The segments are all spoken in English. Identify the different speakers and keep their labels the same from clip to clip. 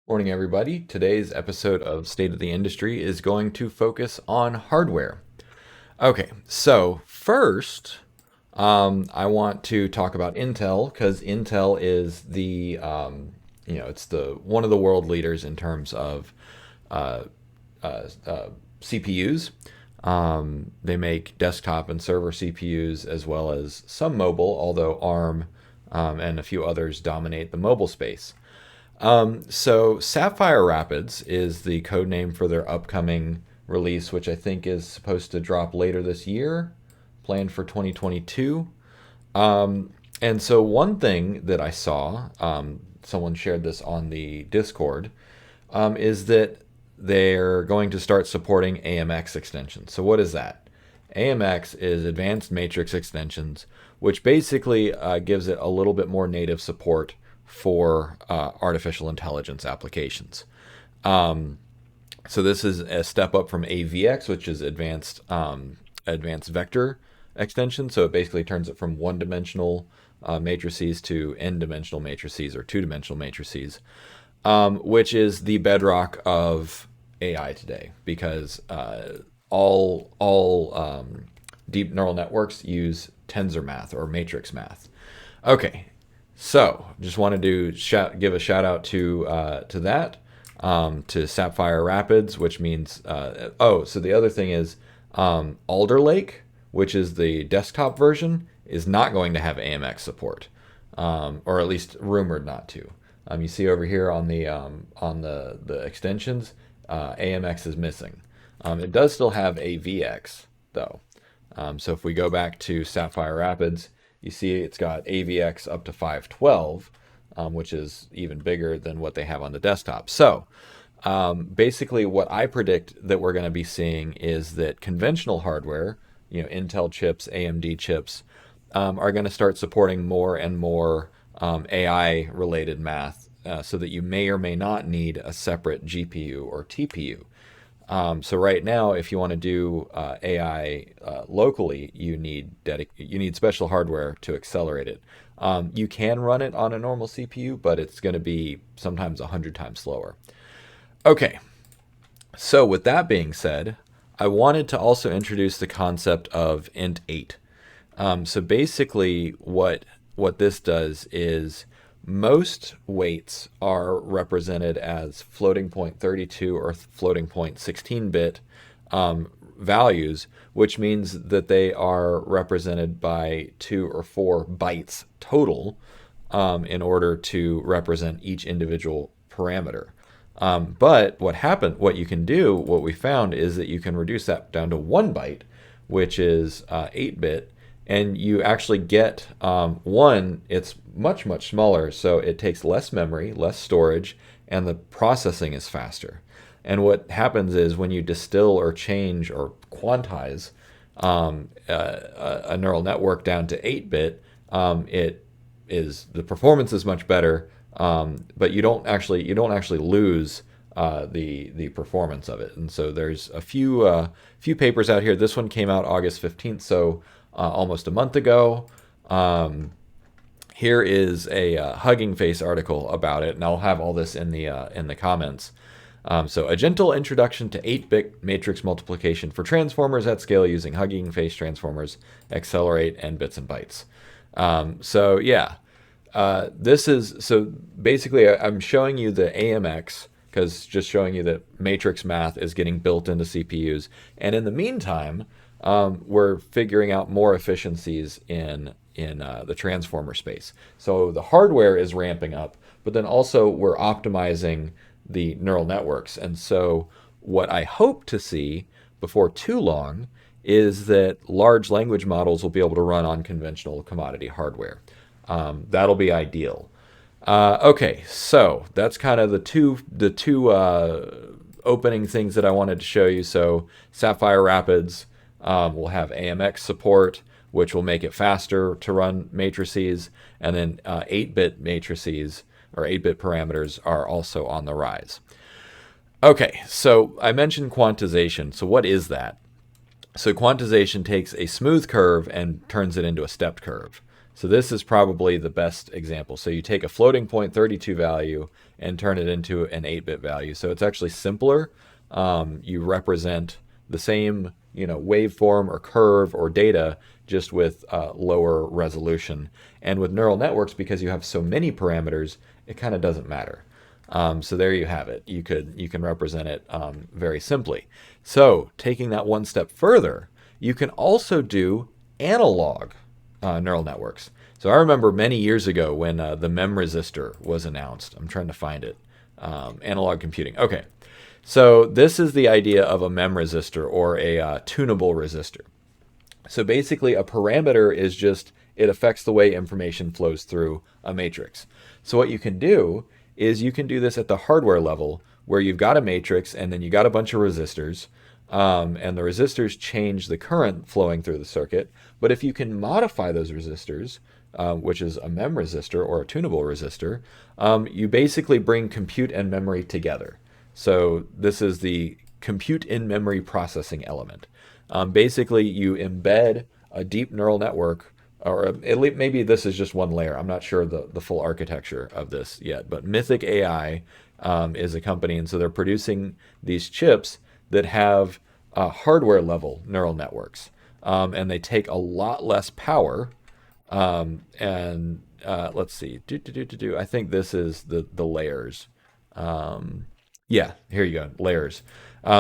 Speaker 1: Morning, everybody. Today's episode of State of the Industry is going to focus on hardware. Okay, so first, I want to talk about Intel because Intel is it's the one of the world leaders in terms of uh, CPUs. They make desktop and server CPUs as well as some mobile, although ARM and a few others dominate the mobile space. So Sapphire Rapids is the code name for their upcoming release, which I think is supposed to drop later this year, planned for 2022. And so one thing that I saw, someone shared this on the Discord, is that they're going to start supporting AMX extensions. So what is that? AMX is Advanced Matrix Extensions, which basically gives it a little bit more native support for artificial intelligence applications. So this is a step up from AVX, which is advanced vector extension. So it basically turns it from one-dimensional matrices to n-dimensional matrices or two-dimensional matrices, which is the bedrock of AI today because all deep neural networks use tensor math or matrix math. Okay, so just wanted to give a shout out to that, to Sapphire Rapids, which means so the other thing is Alder Lake, which is the desktop version, is not going to have AMX support, or at least rumored not to. You see over here on the extensions, AMX is missing. It does still have AVX though. So if we go back to Sapphire Rapids, you see it's got AVX up to 512, which is even bigger than what they have on the desktop. So basically what I predict that we're going to be seeing is that conventional hardware, Intel chips, AMD chips, are going to start supporting more and more AI related math, so that you may or may not need a separate GPU or TPU. So right now, if you want to do AI locally, you need special hardware to accelerate it. You can run it on a normal CPU, but it's going to be sometimes 100 times slower. Okay, so with that being said, I wanted to also introduce the concept of INT8. So basically, what this does is most weights are represented as floating point 32 or floating point 16-bit values, which means that they are represented by 2 or 4 bytes total, in order to represent each individual parameter. But what we found is that you can reduce that down to 1 byte, which is 8-bit, and you actually get it's much, much smaller, so it takes less memory, less storage, and the processing is faster. And what happens is when you distill or change or quantize a neural network down to 8-bit, the performance is much better, but you don't actually lose the performance of it. And so there's a few papers out here. This one came out August 15th, so almost a month ago. Here is a Hugging Face article about it, and I'll have all this in the comments. So a gentle introduction to 8-bit matrix multiplication for transformers at scale using Hugging Face transformers, accelerate, and bits and bytes. So yeah, so basically I'm showing you the AMX because just showing you that matrix math is getting built into CPUs, and in the meantime, we're figuring out more efficiencies in the transformer space. So the hardware is ramping up, but then also we're optimizing the neural networks. And so what I hope to see before too long is that large language models will be able to run on conventional commodity hardware. That'll be ideal. Okay, so that's kind of the two opening things that I wanted to show you. So Sapphire Rapids will have AMX support, which will make it faster to run matrices, and then 8-bit matrices or 8-bit parameters are also on the rise. Okay, so I mentioned quantization. So what is that? So quantization takes a smooth curve and turns it into a stepped curve. So this is probably the best example. So you take a floating point 32 value and turn it into an 8-bit value. So it's actually simpler. You represent the same, waveform or curve or data, just with lower resolution. And with neural networks, because you have so many parameters, it kind of doesn't matter. So there you have it. You can represent it very simply. So taking that one step further, you can also do analog neural networks. So I remember many years ago when the MEM resistor was announced. I'm trying to find it. Analog computing. Okay. So this is the idea of a MEM resistor, or a tunable resistor. So basically a parameter is just, it affects the way information flows through a matrix. So what you can do is you can do this at the hardware level, where you've got a matrix and then you got a bunch of resistors, and the resistors change the current flowing through the circuit. But if you can modify those resistors, which is a MEM resistor or a tunable resistor, you basically bring compute and memory together. So this is the compute in memory processing element. Basically, you embed a deep neural network, or at least maybe this is just one layer. I'm not sure the full architecture of this yet, but Mythic AI is a company, and so they're producing these chips that have hardware level neural networks, and they take a lot less power. Let's see, I think this is the layers. Yeah, here you go, layers.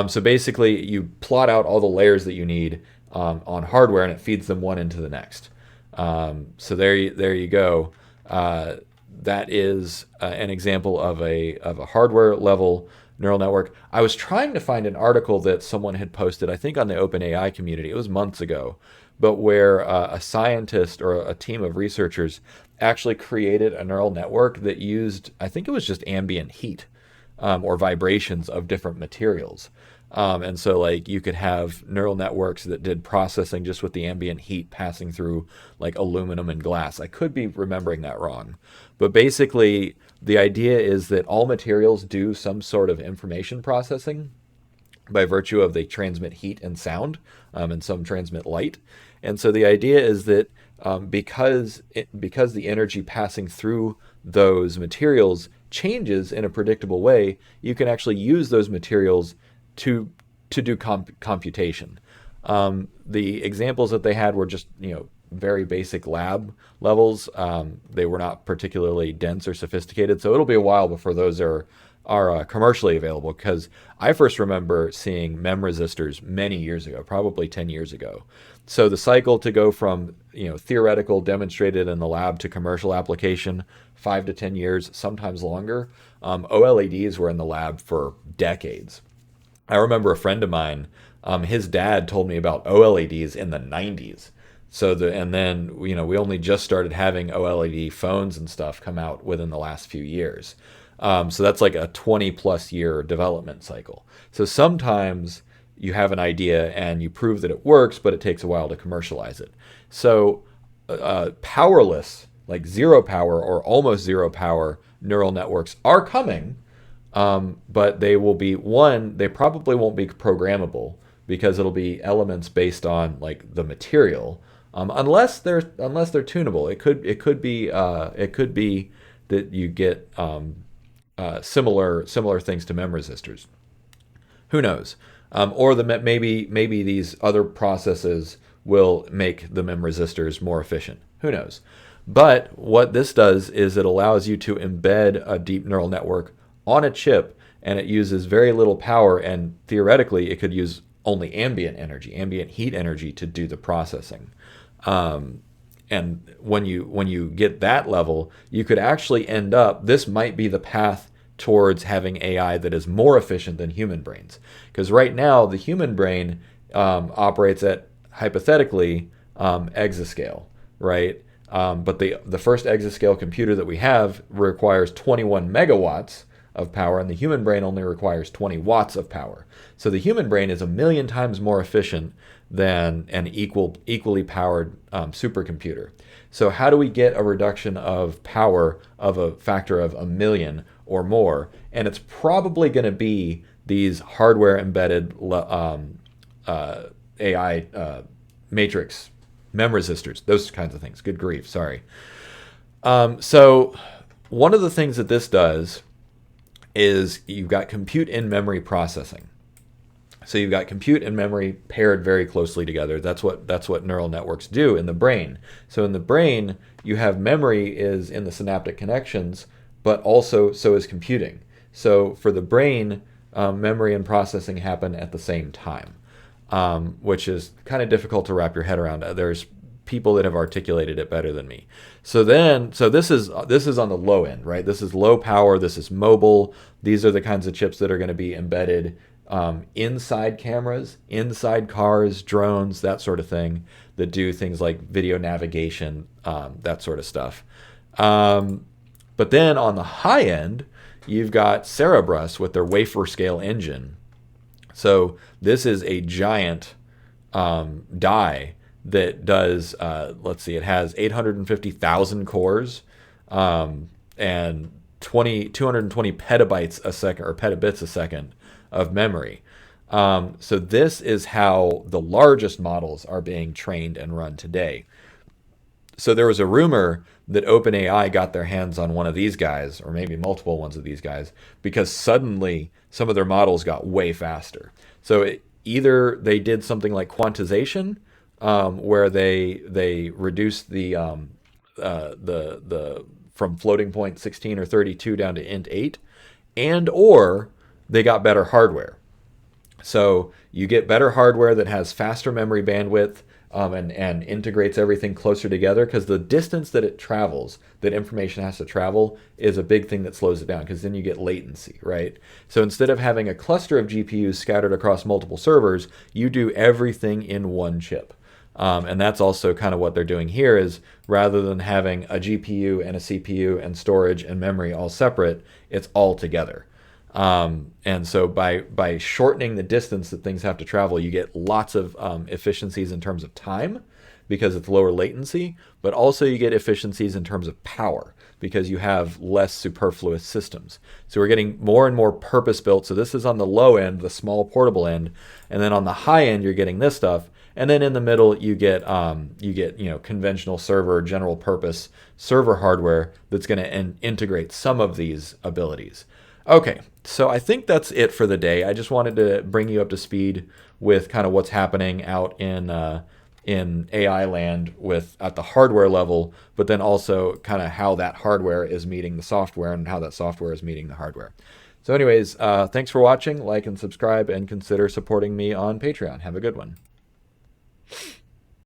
Speaker 1: So basically, you plot out all the layers that you need on hardware, and it feeds them one into the next. So there you go. That is an example of a hardware level neural network. I was trying to find an article that someone had posted, I think on the OpenAI community. It was months ago, but where a scientist or a team of researchers actually created a neural network that used, I think it was just ambient heat, or vibrations of different materials. And so like you could have neural networks that did processing just with the ambient heat passing through like aluminum and glass. I could be remembering that wrong. But basically the idea is that all materials do some sort of information processing by virtue of they transmit heat and sound, and some transmit light. And so the idea is that because the energy passing through those materials changes in a predictable way, you can actually use those materials to do computation. The examples that they had were just very basic lab levels. They were not particularly dense or sophisticated, so it'll be a while before those are commercially available, because I first remember seeing MEM resistors many years ago, probably 10 years ago. So the cycle to go from theoretical, demonstrated in the lab, to commercial application, 5 to 10 years, sometimes longer. OLEDs were in the lab for decades. I remember a friend of mine, his dad told me about OLEDs in the 90s. And then we only just started having OLED phones and stuff come out within the last few years. So that's like a 20 plus year development cycle. So sometimes you have an idea and you prove that it works, but it takes a while to commercialize it. So powerless, like zero power or almost zero power neural networks are coming, but they will be they probably won't be programmable, because it'll be elements based on like the material, unless they're tunable. It could be that you get similar things to MEM resistors. Who knows? Or maybe these other processes will make the MEM resistors more efficient. Who knows? But what this does is it allows you to embed a deep neural network on a chip, and it uses very little power, and theoretically it could use only ambient heat energy to do the processing. And when you get that level, you could actually end up, this might be the path towards having AI that is more efficient than human brains. Because right now, the human brain operates at, hypothetically, exascale, right? But the first exascale computer that we have requires 21 megawatts of power, and the human brain only requires 20 watts of power. So the human brain is 1,000,000 times more efficient than an equally powered supercomputer. So how do we get a reduction of power of a factor of 1,000,000 or more? And it's probably going to be these hardware embedded AI matrix mem resistors, those kinds of things. Good grief, sorry. So one of the things that this does is you've got compute in memory processing. So you've got compute and memory paired very closely together. That's what neural networks do in the brain. So in the brain, you have memory is in the synaptic connections, but also so is computing. So for the brain, memory and processing happen at the same time, which is kind of difficult to wrap your head around. There's people that have articulated it better than me. So this is on the low end, right? This is low power. This is mobile. These are the kinds of chips that are going to be embedded inside cameras, inside cars, drones, that sort of thing, that do things like video navigation, that sort of stuff. But then on the high end, you've got Cerebrus with their wafer scale engine. So this is a giant die that does, let's see, it has 850,000 cores and 220 petabytes a second, or petabits a second, of memory. So this is how the largest models are being trained and run today. So there was a rumor that OpenAI got their hands on one of these guys, or maybe multiple ones of these guys, because suddenly some of their models got way faster. So either they did something like quantization, where they reduced the from floating point 16 or 32 down to INT8, and or they got better hardware. So you get better hardware that has faster memory bandwidth, and integrates everything closer together, because the distance that it travels, that information has to travel, is a big thing that slows it down, because then you get latency, right? So instead of having a cluster of GPUs scattered across multiple servers, you do everything in one chip. And that's also kind of what they're doing here, is rather than having a GPU and a CPU and storage and memory all separate, it's all together. And so by shortening the distance that things have to travel, you get lots of efficiencies in terms of time, because it's lower latency, but also you get efficiencies in terms of power, because you have less superfluous systems. So we're getting more and more purpose-built. So this is on the low end, the small portable end, and then on the high end, you're getting this stuff. And then in the middle, you get conventional server, general purpose server hardware that's going to integrate some of these abilities. Okay, so I think that's it for the day. I just wanted to bring you up to speed with kind of what's happening out in AI land at the hardware level, but then also kind of how that hardware is meeting the software and how that software is meeting the hardware. So anyways, thanks for watching. Like and subscribe, and consider supporting me on Patreon. Have a good one.